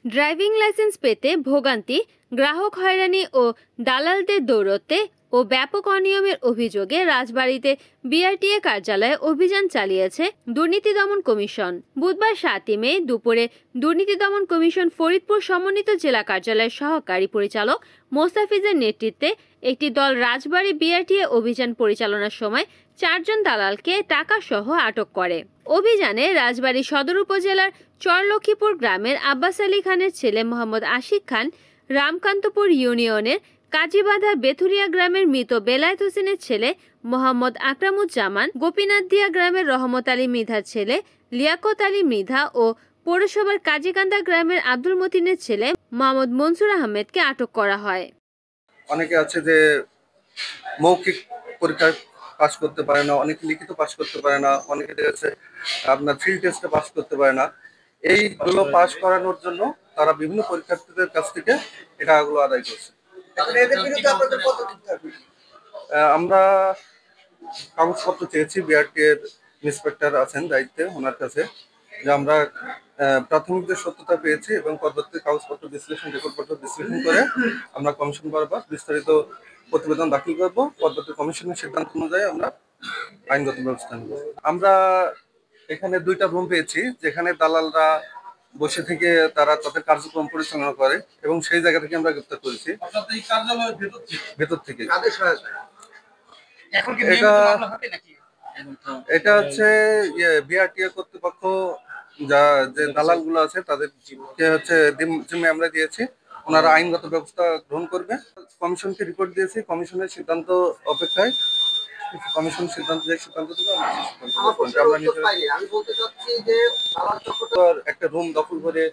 Driving licence পেতে ভোগান্তি, গ্রাহক হয়রানি ও দালালদের দৌরত্বে ও ব্যাপক অনিয়মের অভিযোগে রাজবাড়ীতে বিআরটিএ কার্যালয়ে অভিযান চালিয়েছে দুর্নীতি দমন কমিশন। বুধবার ৭ মে দুপুরে দুর্নীতি দমন কমিশন ফরিদপুর সমন্বিত জেলা কার্যালয়ের সহকারী পরিচালক মোস্তাফিজের নেতৃত্বে একটি দল রাজবাড়ী বিআরটিএ অভিযান পরিচালনার সময় ৪ জন দালালকে টাকা সহ আটক করে। অভিযানে রাজবাড়ী সদর উপজেলার চরলক্ষ্মীপুর গ্রামের আব্বাস আলী খানের ছেলে মোহাম্মদ আশিক খান, রামকান্তপুর ইউনিয়নের কাজীবাঁধা বেথুরিয়া গ্রামের মৃত বেলায়েত হোসেনের ছেলে মোহাম্মদ আকরামুজ্জামান, গোপীনাথদিয়া গ্রামের রহমত আলী মৃধার ছেলে লিয়াকত আলী মৃধা ও পৌরসভার কাজীকান্দা গ্রামের আব্দুল মতিনের ছেলে মোহাম্মদ মনসুর আহমেদকে আটক করা হয়। অনেকে আছে যে মৌখিক পরীক্ষা পাস করতে পারে না, অনেকে লিখিত পাস করতে পারে না, অনেকে আছে আপনার ফিল্ড টেস্টে পাস করতে পারে না। এইগুলো পাস করানোর জন্য তারা বিভিন্ন পরীক্ষার্থীদের কাছ থেকে এই টাকাগুলো আদায় করছে। আমরা কাগজপত্র চেয়েছি, বিআরটি এর ইন্সপেক্টর আছেন দায়িত্বে, ওনার কাছে যে আমরা প্রাথমিক যে সত্যতা পেয়েছি এবং পরবর্তী কাগজপত্র বিশ্লেষণ, রেকর্ডপত্র বিশ্লেষণ করে আমরা কমিশন বরাবর বিস্তারিত প্রতিবেদন দাখিল করব। পরবর্তী কমিশনের সিদ্ধান্ত অনুযায়ী আমরা আইনগত ব্যবস্থা নেব। আমরা এখানে 2টা রুম পেয়েছি যেখানে দালালরা বসে থেকে তারা তাদের কার্যক্রম পরিচালনা করে এবং সেই জায়গা থেকে আমরা গ্রেফতার করেছি। ভেতর থেকে এটা হচ্ছে বিআরটিএ কর্তৃপক্ষ যে দালাল গুলো আছে তাদেরকে হচ্ছে জিম্মে আমরা দিয়েছি, ওনারা আইনগত ব্যবস্থা গ্রহণ করবে। কমিশনকে রিপোর্ট দিয়েছি, কমিশনের সিদ্ধান্ত অপেক্ষায়। কমিশন সিদ্ধান্ত দেবে, একটা রুম দখল করে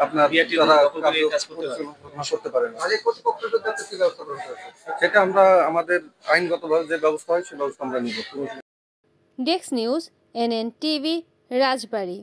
আপনার করতে পারে না, সেটা আমরা আমাদের আইনগত যে ব্যবস্থা হয় সে ব্যবস্থা আমরা নিব। ডেস্ক নিউজ, NN টিভি, রাজবাড়ী।